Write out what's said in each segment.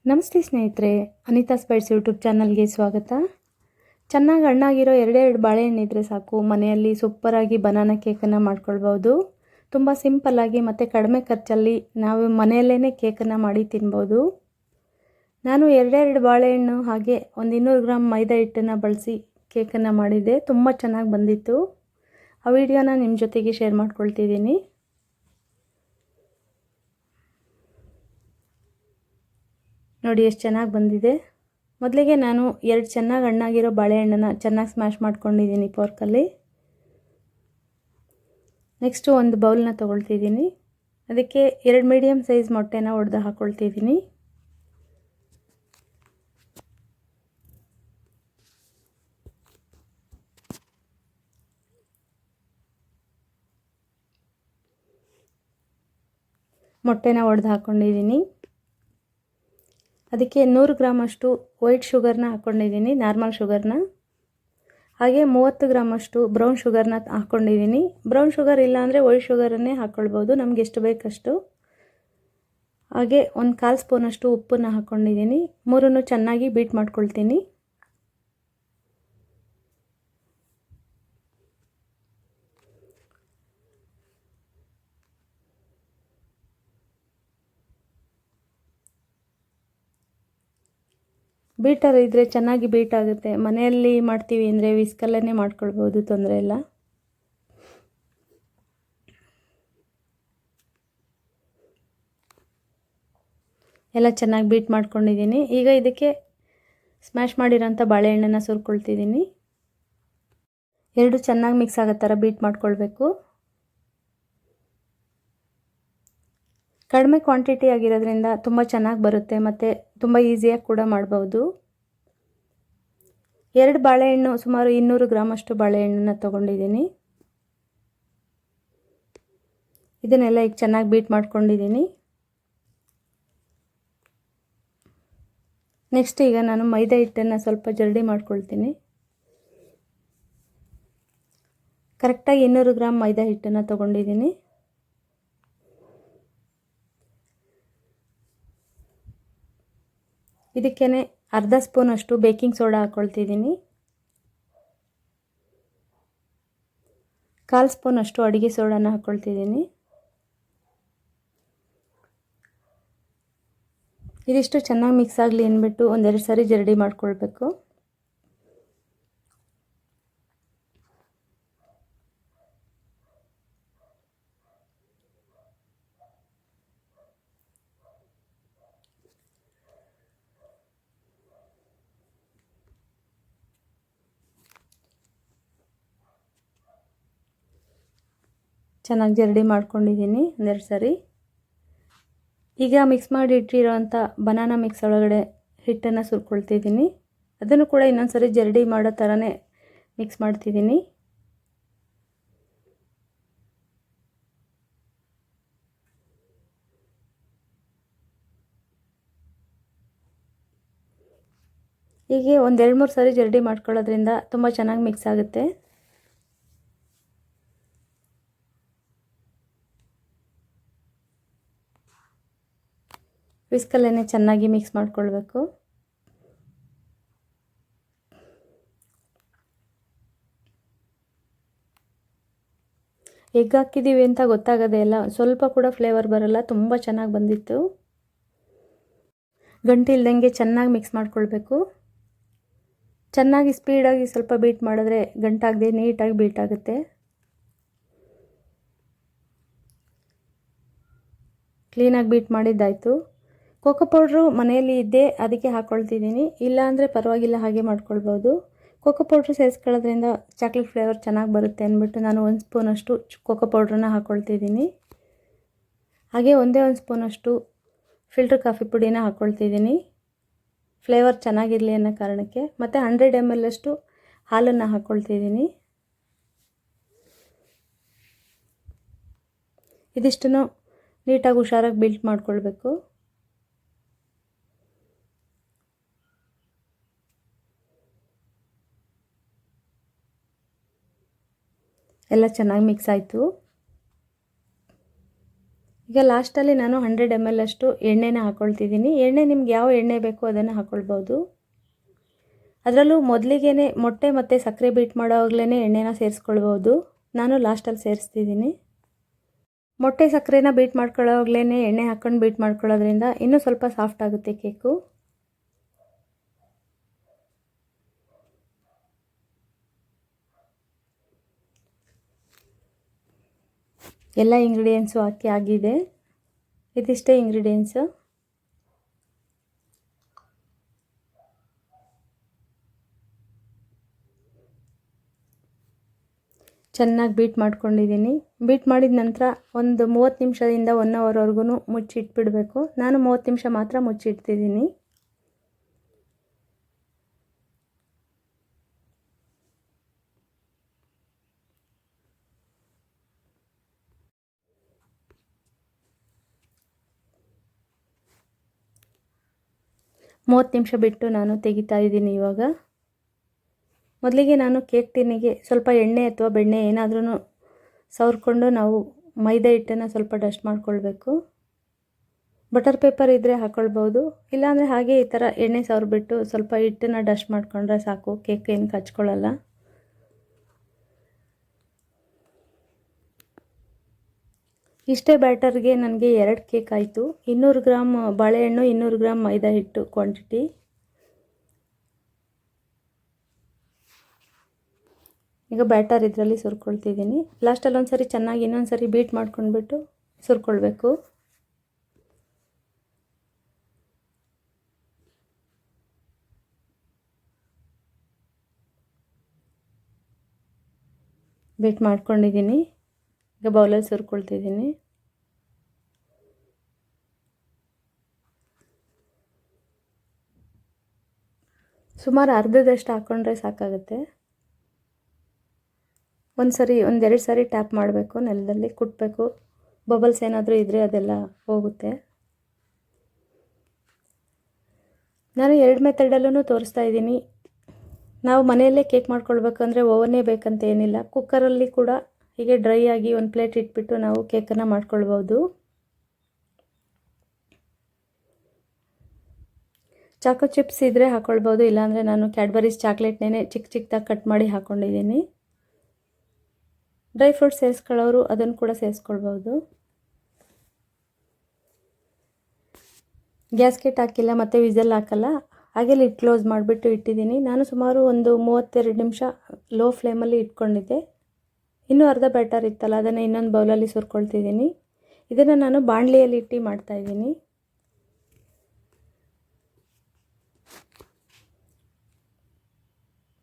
ನಮಸ್ತೆ ಸ್ನೇಹಿತರೆ, ಅನಿತಾ ಸ್ಪೈಟ್ಸ್ ಯೂಟ್ಯೂಬ್ ಚಾನಲ್ಗೆ ಸ್ವಾಗತ. ಚೆನ್ನಾಗಿ ಹಣ್ಣಾಗಿರೋ ಎರಡೆರಡು ಬಾಳೆಹಣ್ಣಿದ್ರೆ ಸಾಕು, ಮನೆಯಲ್ಲಿ ಸೂಪರಾಗಿ ಬನಾನಾ ಕೇಕನ್ನು ಮಾಡ್ಕೊಳ್ಬೋದು. ತುಂಬ ಸಿಂಪಲ್ಲಾಗಿ ಮತ್ತು ಕಡಿಮೆ ಖರ್ಚಲ್ಲಿ ನಾವು ಮನೆಯಲ್ಲೇ ಕೇಕನ್ನು ಮಾಡಿ ತಿನ್ಬೋದು. ನಾನು ಎರಡೆರಡು ಬಾಳೆಹಣ್ಣು ಹಾಗೆ ಒಂದು 200 ಗ್ರಾಮ್ ಮೈದಾ ಹಿಟ್ಟನ್ನು ಬಳಸಿ ಕೇಕನ್ನು ಮಾಡಿದ್ದೆ. ತುಂಬ ಚೆನ್ನಾಗಿ ಬಂದಿತ್ತು. ಆ ವಿಡಿಯೋನ ನಿಮ್ಮ ಜೊತೆಗೆ ಶೇರ್ ಮಾಡ್ಕೊಳ್ತಿದ್ದೀನಿ. ನೋಡಿ ಎಷ್ಟು ಚೆನ್ನಾಗಿ ಬಂದಿದೆ. ಮೊದಲಿಗೆ ನಾನು 2 ಚೆನ್ನಾಗಿ ಹಣ್ಣಾಗಿರೋ ಬಾಳೆಹಣ್ಣನ್ನು ಚೆನ್ನಾಗಿ ಸ್ಮ್ಯಾಶ್ ಮಾಡ್ಕೊಂಡಿದ್ದೀನಿ ಫೋರ್ಕಲ್ಲಿ. ನೆಕ್ಸ್ಟು ಒಂದು ಬೌಲ್ನ ತೊಗೊಳ್ತಿದ್ದೀನಿ. ಅದಕ್ಕೆ 2 ಮೀಡಿಯಮ್ ಸೈಜ್ ಮೊಟ್ಟೆನ ಒಡೆದು ಹಾಕ್ಕೊಳ್ತಿದ್ದೀನಿ. ಮೊಟ್ಟೆನ ಒಡೆದು ಹಾಕ್ಕೊಂಡಿದ್ದೀನಿ. ಅದಕ್ಕೆ 100 ಗ್ರಾಮಷ್ಟು ವೈಟ್ ಶುಗರ್ನ ಹಾಕ್ಕೊಂಡಿದ್ದೀನಿ, ನಾರ್ಮಲ್ ಶುಗರ್ನ. ಹಾಗೆ 30 ಗ್ರಾಮಷ್ಟು ಬ್ರೌನ್ ಶುಗರ್ನ ಹಾಕ್ಕೊಂಡಿದ್ದೀನಿ. ಬ್ರೌನ್ ಶುಗರ್ ಇಲ್ಲಾಂದರೆ ವೈಟ್ ಶುಗರನ್ನೇ ಹಾಕ್ಕೊಳ್ಬೋದು, ನಮಗೆ ಎಷ್ಟು ಬೇಕಷ್ಟು. ಹಾಗೆ 1/4 ಸ್ಪೂನಷ್ಟು ಉಪ್ಪನ್ನು ಹಾಕ್ಕೊಂಡಿದ್ದೀನಿ. ಮೂರನ್ನು ಚೆನ್ನಾಗಿ ಬೀಟ್ ಮಾಡ್ಕೊಳ್ತೀನಿ. ಬೀಟರ್ ಇದ್ದರೆ ಚೆನ್ನಾಗಿ ಬೀಟ್ ಆಗುತ್ತೆ. ಮನೆಯಲ್ಲಿ ಮಾಡ್ತೀವಿ ಅಂದರೆ ವಿಸ್ಕಲ್ಲೇ ಮಾಡ್ಕೊಳ್ಬೋದು, ತೊಂದರೆ ಇಲ್ಲ. ಎಲ್ಲ ಚೆನ್ನಾಗಿ ಬೀಟ್ ಮಾಡ್ಕೊಂಡಿದ್ದೀನಿ. ಈಗ ಇದಕ್ಕೆ ಸ್ಮ್ಯಾಶ್ ಮಾಡಿರೋಂಥ ಬಾಳೆಹಣ್ಣನ್ನು ಸುರ್ಕೊಳ್ತಿದ್ದೀನಿ. ಎರಡು ಚೆನ್ನಾಗಿ ಮಿಕ್ಸ್ ಆಗೋ ಥರ ಬೀಟ್ ಮಾಡ್ಕೊಳ್ಬೇಕು. ಕಡಿಮೆ ಕ್ವಾಂಟಿಟಿ ಆಗಿರೋದ್ರಿಂದ ತುಂಬ ಚೆನ್ನಾಗಿ ಬರುತ್ತೆ ಮತ್ತು ತುಂಬ ಈಸಿಯಾಗಿ ಕೂಡ ಮಾಡ್ಬೋದು. 2 ಬಾಳೆಹಣ್ಣು ಸುಮಾರು 200 ಗ್ರಾಮಷ್ಟು ಬಾಳೆಹಣ್ಣನ್ನು ತೊಗೊಂಡಿದ್ದೀನಿ. ಇದನ್ನೆಲ್ಲ ಈಗ ಚೆನ್ನಾಗಿ ಬೀಟ್ ಮಾಡ್ಕೊಂಡಿದ್ದೀನಿ. ನೆಕ್ಸ್ಟ್ ಈಗ ನಾನು ಮೈದಾ ಹಿಟ್ಟನ್ನು ಸ್ವಲ್ಪ ಜರಡಿ ಮಾಡ್ಕೊಳ್ತೀನಿ. ಕರೆಕ್ಟಾಗಿ 200 ಗ್ರಾಮ್ ಮೈದಾ ಹಿಟ್ಟನ್ನು ತೊಗೊಂಡಿದ್ದೀನಿ. ಇದಕ್ಕೇ ಅರ್ಧ ಸ್ಪೂನಷ್ಟು ಬೇಕಿಂಗ್ ಸೋಡಾ ಹಾಕ್ಕೊಳ್ತಿದ್ದೀನಿ. 1/4 ಸ್ಪೂನಷ್ಟು ಅಡುಗೆ ಸೋಡಾನ ಹಾಕ್ಕೊಳ್ತಿದ್ದೀನಿ. ಇದಿಷ್ಟು ಚೆನ್ನಾಗಿ ಮಿಕ್ಸ್ ಆಗಲಿ ಅಂದ್ಬಿಟ್ಟು ಒಂದೆರಡು ಸಾರಿ ಜರಡಿ ಮಾಡ್ಕೊಳ್ಬೇಕು. ಚೆನ್ನಾಗಿ ಜರಡಿ ಮಾಡ್ಕೊಂಡಿದ್ದೀನಿ ಒಂದೆರಡು ಸಾರಿ. ಈಗ ಮಿಕ್ಸ್ ಮಾಡಿ ಇಟ್ಟಿರೋವಂಥ ಬನಾನಾ ಮಿಕ್ಸ್ ಒಳಗಡೆ ಹಿಟ್ಟನ್ನು ಸುರ್ಕೊಳ್ತಿದ್ದೀನಿ. ಅದನ್ನು ಕೂಡ ಇನ್ನೊಂದು ಸಾರಿ ಜರಡಿ ಮಾಡೋ ಥರನೇ ಮಿಕ್ಸ್ ಮಾಡ್ತಿದ್ದೀನಿ. ಹೀಗೆ ಒಂದು 2-3 ಸಾರಿ ಜರಡಿ ಮಾಡ್ಕೊಳ್ಳೋದ್ರಿಂದ ತುಂಬ ಚೆನ್ನಾಗಿ ಮಿಕ್ಸ್ ಆಗುತ್ತೆ. ವಿಸ್ಕಲ್ಲೇ ಚೆನ್ನಾಗಿ ಮಿಕ್ಸ್ ಮಾಡ್ಕೊಳ್ಬೇಕು. ಎಗ್ ಹಾಕಿದ್ದೀವಿ ಅಂತ ಗೊತ್ತಾಗೋದೇ ಇಲ್ಲ, ಸ್ವಲ್ಪ ಕೂಡ ಫ್ಲೇವರ್ ಬರಲ್ಲ. ತುಂಬ ಚೆನ್ನಾಗಿ ಬಂದಿತ್ತು. ಗಂಟು ಇಲ್ದಂಗೆ ಚೆನ್ನಾಗಿ ಮಿಕ್ಸ್ ಮಾಡ್ಕೊಳ್ಬೇಕು. ಚೆನ್ನಾಗಿ ಸ್ಪೀಡಾಗಿ ಸ್ವಲ್ಪ ಬೀಟ್ ಮಾಡಿದ್ರೆ ಗಂಟಾಗದೆ ನೀಟಾಗಿ ಬೀಟ್ ಆಗುತ್ತೆ. ಕ್ಲೀನಾಗಿ ಬೀಟ್ ಮಾಡಿದ್ದಾಯಿತು. ಕೋಕೋ ಪೌಡ್ರು ಮನೆಯಲ್ಲಿ ಇದ್ದೇ ಅದಕ್ಕೆ ಹಾಕ್ಕೊಳ್ತಿದ್ದೀನಿ, ಇಲ್ಲಾಂದರೆ ಪರವಾಗಿಲ್ಲ, ಹಾಗೆ ಮಾಡ್ಕೊಳ್ಬೋದು. ಕೋಕೋ ಪೌಡ್ರು ಸೇರಿಸ್ಕೊಳ್ಳೋದ್ರಿಂದ ಚಾಕ್ಲೇಟ್ ಫ್ಲೇವರ್ ಚೆನ್ನಾಗಿ ಬರುತ್ತೆ ಅಂದ್ಬಿಟ್ಟು ನಾನು 1 ಸ್ಪೂನಷ್ಟು ಕೋಕೋ ಪೌಡ್ರನ್ನ ಹಾಕ್ಕೊಳ್ತಿದ್ದೀನಿ. ಹಾಗೆ ಒಂದೇ 1 ಸ್ಪೂನಷ್ಟು ಫಿಲ್ಟರ್ ಕಾಫಿ ಪುಡಿನ ಹಾಕ್ಕೊಳ್ತಿದ್ದೀನಿ, ಫ್ಲೇವರ್ ಚೆನ್ನಾಗಿರಲಿ ಅನ್ನೋ ಕಾರಣಕ್ಕೆ. ಮತ್ತು 100 ml ಅಷ್ಟು ಹಾಲನ್ನು ಹಾಕ್ಕೊಳ್ತಿದ್ದೀನಿ. ಇದಿಷ್ಟನ್ನು ನೀಟಾಗಿ ಹುಷಾರಾಗಿ ಬೀಟ್ ಮಾಡ್ಕೊಳ್ಬೇಕು. ಎಲ್ಲ ಚೆನ್ನಾಗಿ ಮಿಕ್ಸ್ ಆಯಿತು. ಈಗ ಲಾಸ್ಟಲ್ಲಿ ನಾನು 100 ml ಅಷ್ಟು ಎಣ್ಣೆನ ಹಾಕ್ಕೊಳ್ತಿದ್ದೀನಿ. ಎಣ್ಣೆ ನಿಮ್ಗೆ ಯಾವ ಎಣ್ಣೆ ಬೇಕೋ ಅದನ್ನು ಹಾಕ್ಕೊಳ್ಬೋದು. ಅದರಲ್ಲೂ ಮೊದಲಿಗೆ ಮೊಟ್ಟೆ ಮತ್ತು ಸಕ್ಕರೆ ಬೀಟ್ ಮಾಡೋವಾಗಲೇ ಎಣ್ಣೆನ ಸೇರಿಸ್ಕೊಳ್ಬೋದು. ನಾನು ಲಾಸ್ಟಲ್ಲಿ ಸೇರಿಸ್ತಿದ್ದೀನಿ. ಮೊಟ್ಟೆ ಸಕ್ಕರೆನ ಬೀಟ್ ಮಾಡ್ಕೊಳ್ಳೋವಾಗಲೇ ಎಣ್ಣೆ ಹಾಕ್ಕೊಂಡು ಬೀಟ್ ಮಾಡ್ಕೊಳ್ಳೋದ್ರಿಂದ ಇನ್ನೂ ಸ್ವಲ್ಪ ಸಾಫ್ಟ್ ಆಗುತ್ತೆ ಕೇಕು. ಎಲ್ಲ ಇಂಗ್ರೀಡಿಯೆಂಟ್ಸು ಹಾಕಿ ಆಗಿದೆ. ಇದಿಷ್ಟೇ ಇಂಗ್ರೀಡಿಯೆಂಟ್ಸು. ಚೆನ್ನಾಗಿ ಬೀಟ್ ಮಾಡ್ಕೊಂಡಿದ್ದೀನಿ. ಬೀಟ್ ಮಾಡಿದ ನಂತರ ಒಂದು 30 ನಿಮಿಷದಿಂದ 1 ಅವರ್ವರೆಗೂ ಮುಚ್ಚಿಟ್ಬಿಡಬೇಕು. ನಾನು 30 ನಿಮಿಷ ಮಾತ್ರ ಮುಚ್ಚಿಡ್ತಿದ್ದೀನಿ. ಮೂವತ್ತು ನಿಮಿಷ ಬಿಟ್ಟು ನಾನು ತೆಗಿತಾ ಇದ್ದೀನಿ ಇವಾಗ. ಮೊದಲಿಗೆ ನಾನು ಕೇಕ್ ಟಿನ್ನಿಗೆ ಸ್ವಲ್ಪ ಎಣ್ಣೆ ಅಥವಾ ಬೆಣ್ಣೆ ಏನಾದ್ರೂ ಸವರ್ಕೊಂಡು ನಾವು ಮೈದಾ ಹಿಟ್ಟನ್ನು ಸ್ವಲ್ಪ ಡಸ್ಟ್ ಮಾಡ್ಕೊಳ್ಬೇಕು. ಬಟರ್ ಪೇಪರ್ ಇದ್ದರೆ ಹಾಕ್ಕೊಳ್ಬೋದು, ಇಲ್ಲಾಂದರೆ ಹಾಗೆ ಈ ಥರ ಎಣ್ಣೆ ಸವರ್ಬಿಟ್ಟು ಸ್ವಲ್ಪ ಹಿಟ್ಟನ್ನು ಡಸ್ಟ್ ಮಾಡಿಕೊಂಡ್ರೆ ಸಾಕು. ಕೇಕ್ ಏನು ಕಚ್ಕೊಳ್ಳಲ್ಲ. ಇಷ್ಟೇ ಬ್ಯಾಟರ್ಗೆ ನನಗೆ 2 ಕೇಕ್ ಆಯಿತು. 200 ಗ್ರಾಮ್ ಬಾಳೆಹಣ್ಣು, 200 ಗ್ರಾಮ್ ಮೈದಾ ಹಿಟ್ಟು ಕ್ವಾಂಟಿಟಿ. ಈಗ ಬ್ಯಾಟರ್ ಇದರಲ್ಲಿ ಸುರ್ಕೊಳ್ತಿದ್ದೀನಿ. ಲಾಸ್ಟಲ್ಲಿ ಒಂದು ಸರಿ ಚೆನ್ನಾಗಿ ಇನ್ನೊಂದು ಸರಿ ಬೀಟ್ ಮಾಡ್ಕೊಂಡ್ಬಿಟ್ಟು ಸುರ್ಕೊಳ್ಬೇಕು. ಬೀಟ್ ಮಾಡ್ಕೊಂಡಿದ್ದೀನಿ. ಈಗ ಬೌಲಲ್ಲಿ ಸುರ್ಕೊಳ್ತಿದ್ದೀನಿ. ಸುಮಾರು ಅರ್ಧದಷ್ಟು ಹಾಕ್ಕೊಂಡ್ರೆ ಸಾಕಾಗುತ್ತೆ. ಒಂದು ಸರಿ 1-2 ಸಾರಿ ಟ್ಯಾಪ್ ಮಾಡಬೇಕು, ನೆಲದಲ್ಲಿ ಕುಟ್ಟಬೇಕು. ಬಬಲ್ಸ್ ಏನಾದರೂ ಇದ್ದರೆ ಅದೆಲ್ಲ ಹೋಗುತ್ತೆ. ನಾನು 2 ಮೆಥಡಲ್ಲೂ ತೋರಿಸ್ತಾ ಇದ್ದೀನಿ. ನಾವು ಮನೆಯಲ್ಲೇ ಕೇಕ್ ಮಾಡ್ಕೊಳ್ಬೇಕು ಅಂದರೆ ಓವನ್ನೇ ಬೇಕಂತ ಏನಿಲ್ಲ. ಕುಕ್ಕರಲ್ಲಿ ಕೂಡ ಹೀಗೆ ಡ್ರೈ ಆಗಿ ಒಂದು ಪ್ಲೇಟ್ ಇಟ್ಬಿಟ್ಟು ನಾವು ಕೇಕನ್ನು ಮಾಡ್ಕೊಳ್ಬೋದು. ಚಾಕೋ ಚಿಪ್ಸ್ ಇದ್ದರೆ ಹಾಕ್ಕೊಳ್ಬೋದು, ಇಲ್ಲಾಂದರೆ ನಾನು ಕ್ಯಾಡ್ಬರೀಸ್ ಚಾಕ್ಲೇಟ್ನೇ ಚಿಕ್ಕದಾಗಿ ಕಟ್ ಮಾಡಿ ಹಾಕ್ಕೊಂಡಿದ್ದೀನಿ. ಡ್ರೈ ಫ್ರೂಟ್ಸ್ ಸೇರಿಸ್ಕೊಳ್ಳೋರು ಅದನ್ನು ಕೂಡ ಸೇರಿಸ್ಕೊಳ್ಬೋದು. ಗ್ಯಾಸ್ಕೆಟ್ ಹಾಕಿಲ್ಲ ಮತ್ತು ವಿಸಲ್ ಹಾಕಲ್ಲ, ಹಾಗೆ ಲಿಡ್ ಕ್ಲೋಸ್ ಮಾಡಿಬಿಟ್ಟು ಇಟ್ಟಿದ್ದೀನಿ. ನಾನು ಸುಮಾರು ಒಂದು 32 ನಿಮಿಷ ಲೋ ಫ್ಲೇಮಲ್ಲಿ ಇಟ್ಕೊಂಡಿದ್ದೆ. ಇನ್ನೂ ಅರ್ಧ ಬ್ಯಾಟರ್ ಇತ್ತಲ್ಲ, ಅದನ್ನು ಇನ್ನೊಂದು ಬೌಲಲ್ಲಿ ಸುರ್ಕೊಳ್ತಿದ್ದೀನಿ. ಇದನ್ನು ನಾನು ಬಾಣಲಿಯಲ್ಲಿ ಇಟ್ಟು ಮಾಡ್ತಾಯಿದ್ದೀನಿ.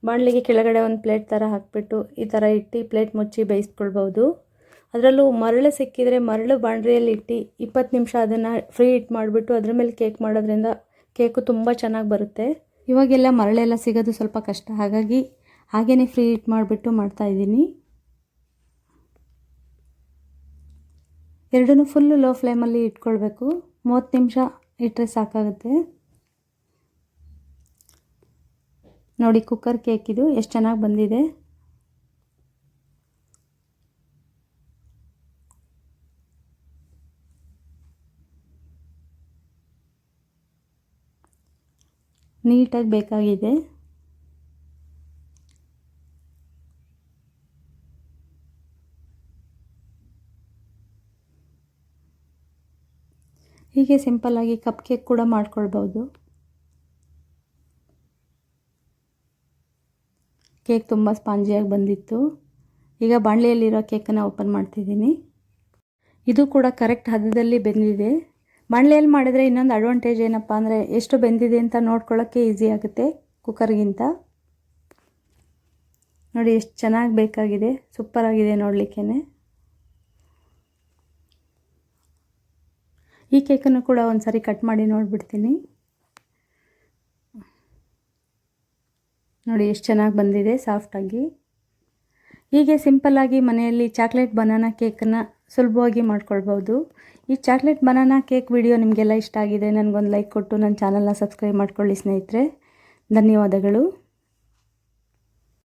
ಬಾಣಲಿಗೆ ಕೆಳಗಡೆ ಒಂದು ಪ್ಲೇಟ್ ಥರ ಹಾಕಿಬಿಟ್ಟು ಈ ಥರ ಇಟ್ಟು ಪ್ಲೇಟ್ ಮುಚ್ಚಿ ಬೇಯಿಸ್ಕೊಳ್ಬೋದು. ಅದರಲ್ಲೂ ಮರಳು ಸಿಕ್ಕಿದರೆ ಮರಳು ಬಾಣಲಿಯಲ್ಲಿ ಇಟ್ಟು 20 ನಿಮಿಷ ಅದನ್ನು ಫ್ರೀ ಹಿಟ್ ಮಾಡಿಬಿಟ್ಟು ಅದ್ರ ಮೇಲೆ ಕೇಕ್ ಮಾಡೋದ್ರಿಂದ ಕೇಕು ತುಂಬ ಚೆನ್ನಾಗಿ ಬರುತ್ತೆ. ಇವಾಗೆಲ್ಲ ಮರಳೆಲ್ಲ ಸಿಗೋದು ಸ್ವಲ್ಪ ಕಷ್ಟ, ಹಾಗಾಗಿ ಹಾಗೇ ಫ್ರೀ ಹಿಟ್ ಮಾಡಿಬಿಟ್ಟು ಮಾಡ್ತಾಯಿದ್ದೀನಿ. ಎರಡನ್ನೂ ಫುಲ್ಲು ಲೋ ಫ್ಲೇಮಲ್ಲಿ ಇಟ್ಕೊಳ್ಬೇಕು. 30 ನಿಮಿಷ ಇಟ್ಟರೆ ಸಾಕಾಗುತ್ತೆ. ನೋಡಿ ಕುಕ್ಕರ್ ಕೇಕ್ ಇದು ಎಷ್ಟು ಚೆನ್ನಾಗಿ ಬಂದಿದೆ. ನೀಟಾಗಿ ಬೇಕಾಗಿದೆ. ಹೀಗೆ ಸಿಂಪಲ್ಲಾಗಿ ಕಪ್ ಕೇಕ್ ಕೂಡ ಮಾಡ್ಕೊಳ್ಬೋದು. ಕೇಕ್ ತುಂಬ ಸ್ಪಾಂಜಿಯಾಗಿ ಬಂದಿತ್ತು. ಈಗ ಬಾಣಲೆಯಲ್ಲಿರೋ ಕೇಕನ್ನು ಓಪನ್ ಮಾಡ್ತಿದ್ದೀನಿ. ಇದು ಕೂಡ ಕರೆಕ್ಟ್ ಹದದಲ್ಲಿ ಬೆಂದಿದೆ. ಬಾಣಲೆಯಲ್ಲಿ ಮಾಡಿದರೆ ಇನ್ನೊಂದು ಅಡ್ವಾಂಟೇಜ್ ಏನಪ್ಪ ಅಂದರೆ ಎಷ್ಟು ಬೆಂದಿದೆ ಅಂತ ನೋಡ್ಕೊಳ್ಳೋಕ್ಕೆ ಈಸಿ ಆಗುತ್ತೆ ಕುಕ್ಕರ್ಗಿಂತ. ನೋಡಿ ಎಷ್ಟು ಚೆನ್ನಾಗಿ ಬೇಕಾಗಿದೆ, ಸೂಪರಾಗಿದೆ ನೋಡಲಿಕ್ಕೆ. ಈ ಕೇಕನ್ನು ಕೂಡ ಒಂದು ಸಾರಿ ಕಟ್ ಮಾಡಿ ನೋಡಿಬಿಡ್ತೀನಿ. ನೋಡಿ ಎಷ್ಟು ಚೆನ್ನಾಗಿ ಬಂದಿದೆ ಸಾಫ್ಟಾಗಿ. ಹೀಗೆ ಸಿಂಪಲ್ಲಾಗಿ ಮನೆಯಲ್ಲಿ ಚಾಕ್ಲೇಟ್ ಬನಾನಾ ಕೇಕನ್ನು ಸುಲಭವಾಗಿ ಮಾಡ್ಕೊಳ್ಬೋದು. ಈ ಚಾಕ್ಲೇಟ್ ಬನಾನಾ ಕೇಕ್ ವಿಡಿಯೋ ನಿಮಗೆಲ್ಲ ಇಷ್ಟ ಆಗಿದೆ ನನಗೊಂದು ಲೈಕ್ ಕೊಟ್ಟು ನನ್ನ ಚಾನಲ್ನ ಸಬ್ಸ್ಕ್ರೈಬ್ ಮಾಡ್ಕೊಳ್ಳಿ ಸ್ನೇಹಿತರೆ. ಧನ್ಯವಾದಗಳು.